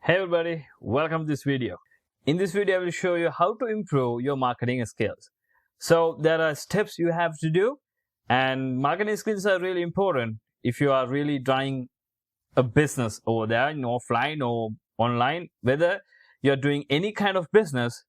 Hey everybody, welcome to this video. In this video, I will show you how to improve your marketing skills. So there are steps you have to do, and marketing skills are really important if you are really trying a business over there in offline or online. Whether you're doing any kind of business,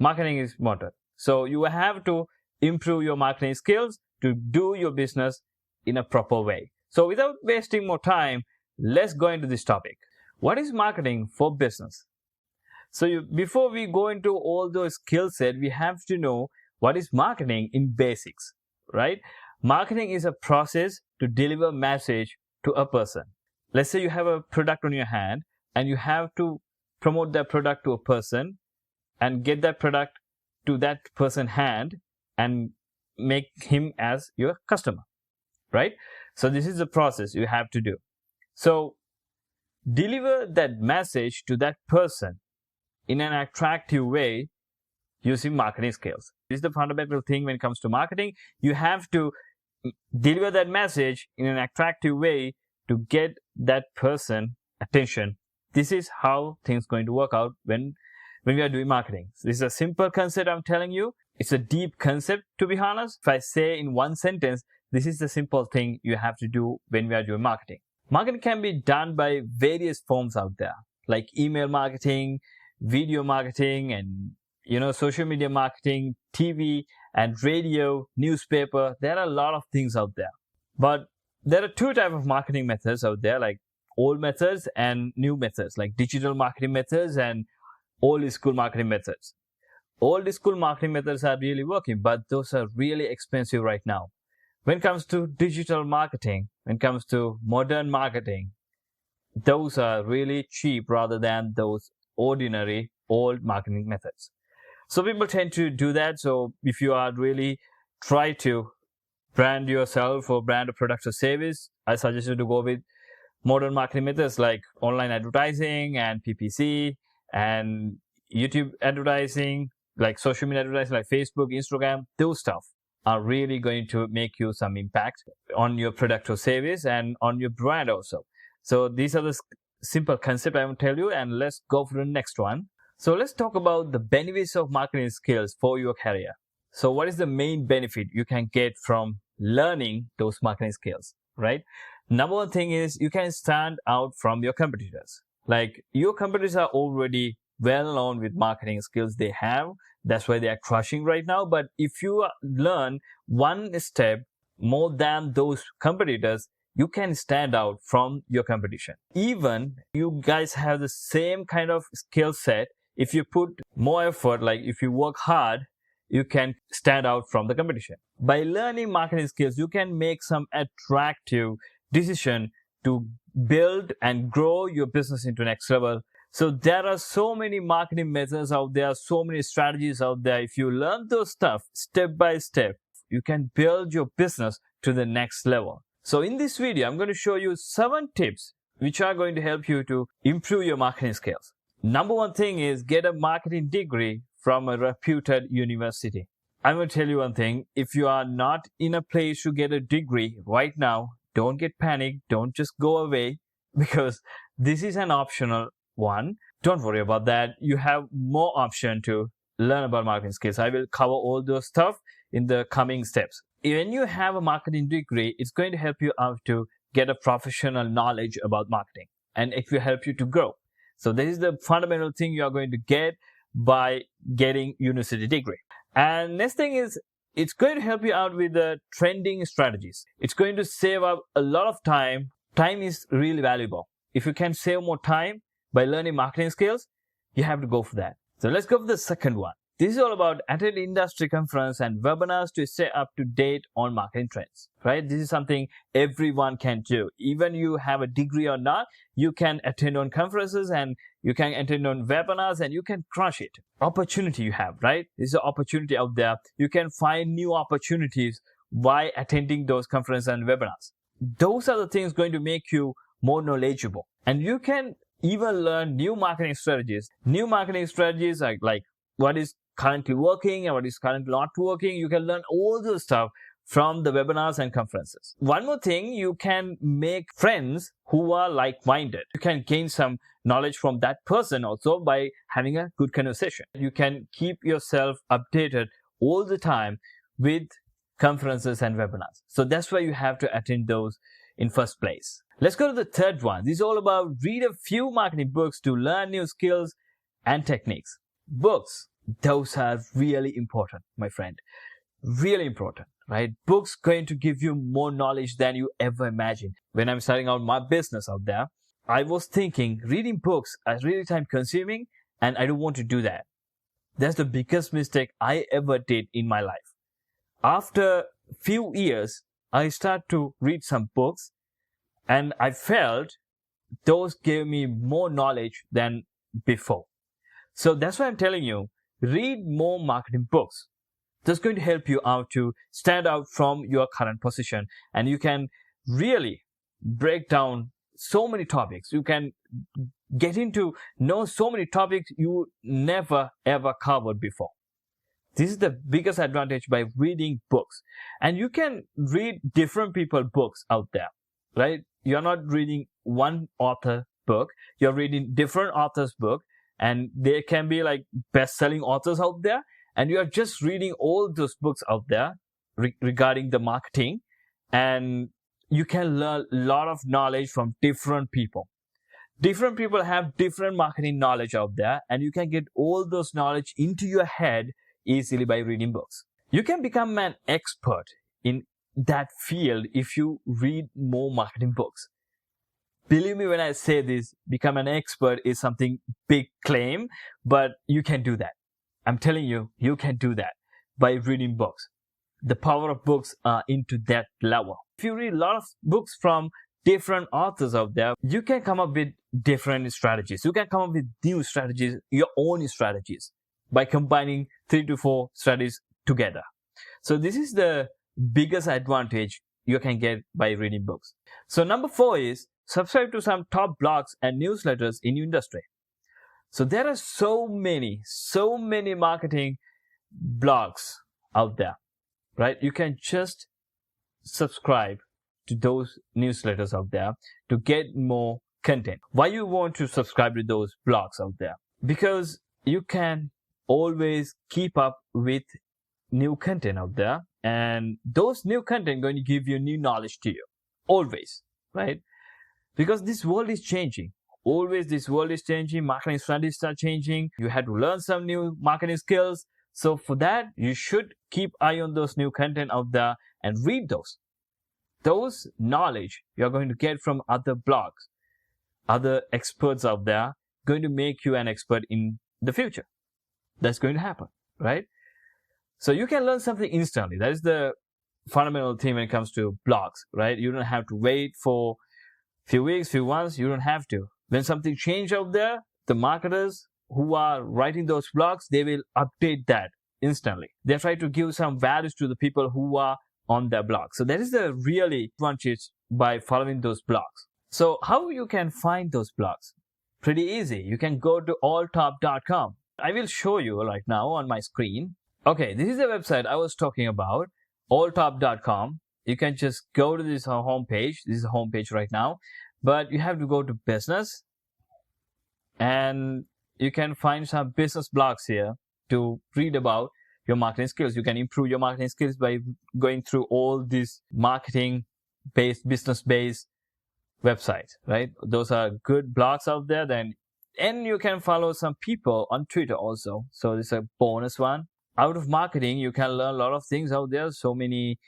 marketing is important. So you have to improve your marketing skills to do your business in a proper way. So without wasting more time, let's go into this topic. What is marketing for business? So before we go into all those skill set, we have to know what is marketing in basics, right? Marketing is a process to deliver message to a person. Let's say you have a product on your hand and you have to promote that product to a person and get that product to that person's hand and make him as your customer, right? So this is the process you have to do. So deliver that message to that person in an attractive way using marketing skills. This is the fundamental thing when it comes to marketing. You have to deliver that message in an attractive way to get that person attention. This is how things are going to work out when we are doing marketing. This is a simple concept I'm telling you. It's a deep concept, to be honest. If I say in one sentence, this is the simple thing you have to do when we are doing marketing. Marketing can be done by various forms out there, like email marketing, video marketing, and social media marketing, TV and radio, newspaper. There are a lot of things out there. But there are two types of marketing methods out there, like old methods and new methods, like digital marketing methods and old school marketing methods. Old school marketing methods are really working, but those are really expensive right now. When it comes to digital marketing, when it comes to modern marketing, those are really cheap rather than those ordinary old marketing methods. So people tend to do that. So if you are really try to brand yourself or brand a product or service, I suggest you to go with modern marketing methods like online advertising and PPC and YouTube advertising, like social media advertising like Facebook, Instagram. Those stuff are really going to make you some impact on your product or service and on your brand also. So these are the simple concepts I will tell you, and let's go for the next one. So let's talk about the benefits of marketing skills for your career. So what is the main benefit you can get from learning those marketing skills, right? Number one thing is you can stand out from your competitors. Like your competitors are already well known with marketing skills they have. That's why they are crushing right now. But if you learn one step more than those competitors, you can stand out from your competition. Even you guys have the same kind of skill set. If you put more effort, like if you work hard, you can stand out from the competition. By learning marketing skills, you can make some attractive decision to build and grow your business into next level. So there are so many marketing methods out there, so many strategies out there. If you learn those stuff step by step, you can build your business to the next level. So in this video, I'm going to show you 7 tips which are going to help you to improve your marketing skills. Number one thing is get a marketing degree from a reputed university. I'm going to tell you one thing. If you are not in a place to get a degree right now, don't get panicked. Don't just go away, because this is an optional one. Don't worry about that. You have more option to learn about marketing skills. I will cover all those stuff in the coming steps. When you have a marketing degree, it's going to help you out to get a professional knowledge about marketing, and it will help you to grow. So this is the fundamental thing you are going to get by getting university degree. And next thing is, it's going to help you out with the trending strategies. It's going to save up a lot of time. Time is really valuable. If you can save more time by learning marketing skills, you have to go for that. So let's go for the second one. This is all about attend industry conference and webinars to stay up to date on marketing trends, right? This is something everyone can do. Even you have a degree or not, you can attend on conferences and you can attend on webinars and you can crush it. Opportunity you have, right? This is an opportunity out there. You can find new opportunities by attending those conferences and webinars. Those are the things going to make you more knowledgeable. And you can even learn new marketing strategies. New marketing strategies like what is currently working and what is currently not working. You can learn all those stuff from the webinars and conferences. One more thing, you can make friends who are like-minded. You can gain some knowledge from that person also by having a good conversation. You can keep yourself updated all the time with conferences and webinars. So that's why you have to attend those in first place. Let's go to the third one. This is all about read a few marketing books to learn new skills and techniques. Books, those are really important, my friend. Really important, right? Books going to give you more knowledge than you ever imagined. When I'm starting out my business out there, I was thinking reading books is really time consuming and I don't want to do that. That's the biggest mistake I ever did in my life. After few years, I started to read some books and I felt those gave me more knowledge than before. So that's why I'm telling you, read more marketing books. That's going to help you out to stand out from your current position. And you can really break down so many topics. You can get into know so many topics you never ever covered before. This is the biggest advantage by reading books. And you can read different people's books out there, right? You're not reading one author book. You're reading different authors' book. And there can be like best-selling authors out there. And you are just reading all those books out there regarding the marketing. And you can learn a lot of knowledge from different people. Different people have different marketing knowledge out there. And you can get all those knowledge into your head easily by reading books. You can become an expert in that field if you read more marketing books. Believe me when I say this, become an expert is something big claim, but you can do that. I'm telling you, you can do that by reading books. The power of books are into that level. If you read a lot of books from different authors out there, you can come up with different strategies. You can come up with new strategies, your own strategies, by combining 3 to 4 strategies together. So this is the biggest advantage you can get by reading books. So number 4 is subscribe to some top blogs and newsletters in your industry. So there are so many marketing blogs out there, right? You can just subscribe to those newsletters out there to get more content. Why you want to subscribe to those blogs out there? Because you can always keep up with new content out there, and those new content going to give you new knowledge to you. Always, right? Because this world is changing. Always this world is changing. Marketing strategies are changing. You have to learn some new marketing skills. So for that, you should keep eye on those new content out there and read those. Those knowledge you're going to get from other blogs, other experts out there, going to make you an expert in the future. That's going to happen, right? So you can learn something instantly. That is the fundamental thing when it comes to blogs, right? You don't have to wait for few weeks, few months. You don't have to. When something changes out there, the marketers who are writing those blogs, they will update that instantly. They try to give some values to the people who are on their blog. So that is the really advantage by following those blogs. So how you can find those blogs? Pretty easy. You can go to alltop.com. I will show you right now on my screen. Okay, this is the website I was talking about, alltop.com. You can just go to this homepage. This is the homepage right now. But you have to go to business. And you can find some business blogs here to read about your marketing skills. You can improve your marketing skills by going through all these marketing-based, business-based websites, right? Those are good blogs out there. And you can follow some people on Twitter also. So this is a bonus one. Out of marketing, you can learn a lot of things out there. So many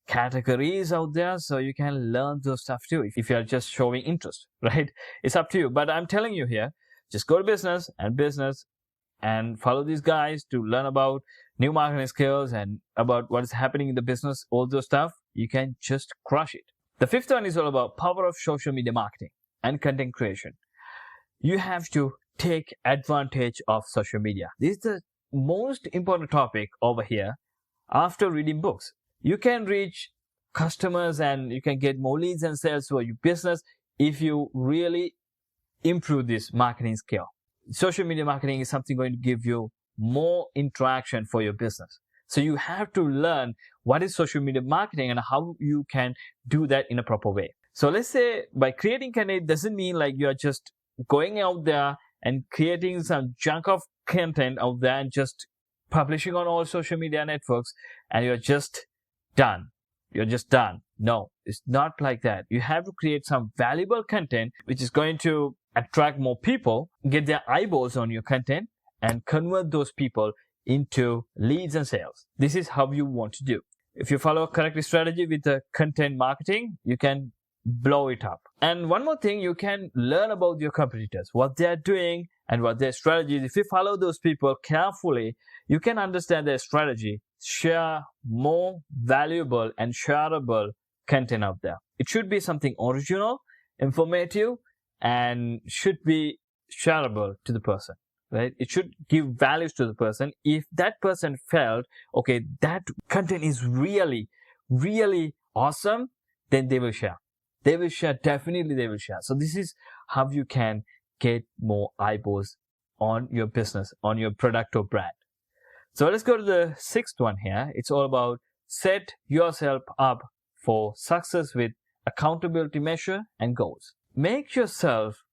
categories out there. So you can learn those stuff too if you're just showing interest, right? It's up to you. But I'm telling you here, just go to business and follow these guys to learn about new marketing skills and about what is happening in the business, all those stuff. You can just crush it. The fifth one is all about power of social media marketing and content creation. You have to take advantage of social media. This is the most important topic over here after reading books. You can reach customers and you can get more leads and sales for your business if you really improve this marketing skill. Social media marketing is something going to give you more interaction for your business. So you have to learn what is social media marketing and how you can do that in a proper way. So let's say by creating content doesn't mean like you're just going out there and creating some junk of content out there and just publishing on all social media networks and you're just done. You're just done. No, it's not like that. You have to create some valuable content which is going to attract more people, get their eyeballs on your content, and convert those people into leads and sales. This is how you want to do. If you follow a correct strategy with the content marketing, you can blow it up. And one more thing, you can learn about your competitors, what they're doing and what their strategy is. If you follow those people carefully, you can understand their strategy, share more valuable and shareable content out there. It should be something original, informative, and should be shareable to the person, right? It should give values to the person. If that person felt, okay, that content is really, really awesome, then they will share. They will share, definitely they will share. So this is how you can get more eyeballs on your business, on your product or brand. So let's go to the sixth one here. It's all about set yourself up for success with accountability measure and goals. Make yourself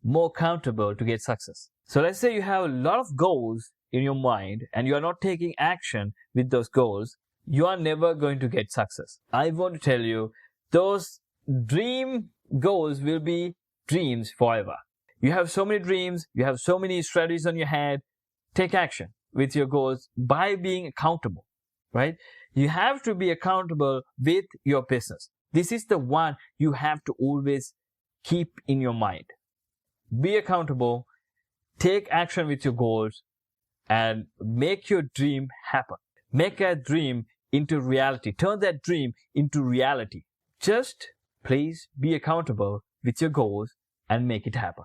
more accountable to get success. So let's say you have a lot of goals in your mind and you are not taking action with those goals, you are never going to get success. I want to tell you, those dream goals will be dreams forever. You have so many dreams, you have so many strategies on your head. Take action with your goals by being accountable, right? You have to be accountable with your business. This is the one you have to always keep in your mind. Be accountable, take action with your goals, and make your dream happen. Make a dream into reality. Turn that dream into reality. Just please be accountable with your goals and make it happen.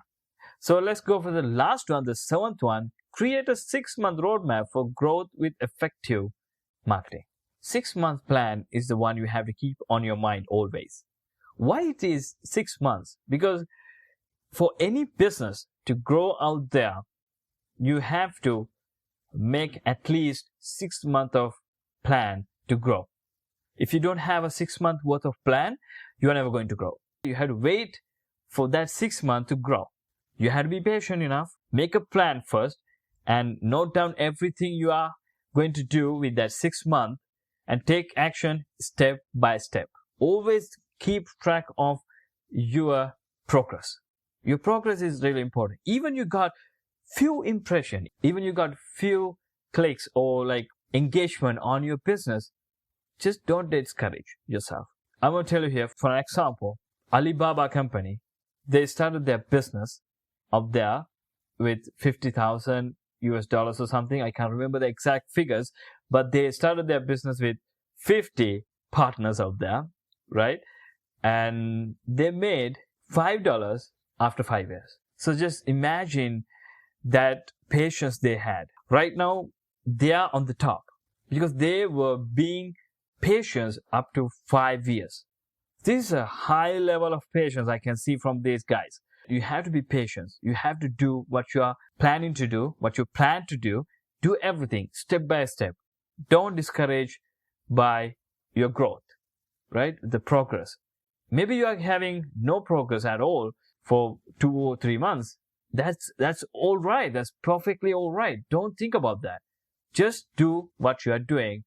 So let's go for the last one, the seventh one. Create a 6-month roadmap for growth with effective marketing. 6-month plan is the one you have to keep on your mind always. Why it is 6 months? Because for any business to grow out there, you have to make at least 6 months of plan to grow. If you don't have a 6 month worth of plan, you are never going to grow. You have to wait for that 6 months to grow. You have to be patient enough, make a plan first, and note down everything you are going to do with that 6 months and take action step by step. Always keep track of your progress. Your progress is really important. Even you got few impressions, even you got few clicks or like engagement on your business, just don't discourage yourself. I'm going to tell you here, for an example, Alibaba company, they started their business up there with $50,000 or something. I can't remember the exact figures, but they started their business with 50 partners out there, right? And they made $5 after 5 years. So just imagine that patience they had. Right now, they are on the top because they were being patient up to 5 years. This is a high level of patience I can see from these guys. You have to be patient. You have to do what you are planning to do, what you plan to do. Do everything step by step. Don't discourage by your growth, right? The progress. Maybe you are having no progress at all for 2 or 3 months. That's all right. That's perfectly all right. Don't think about that. Just do what you are doing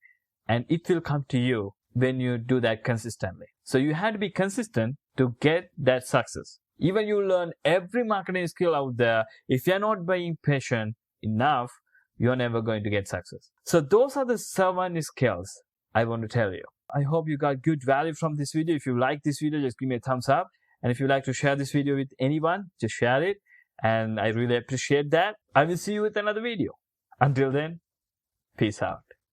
and it will come to you when you do that consistently. So you have to be consistent to get that success. Even you learn every marketing skill out there, if you're not being patient enough, you're never going to get success. So those are the 7 skills I want to tell you. I hope you got good value from this video. If you like this video, just give me a thumbs up. And if you like to share this video with anyone, just share it. And I really appreciate that. I will see you with another video. Until then, peace out.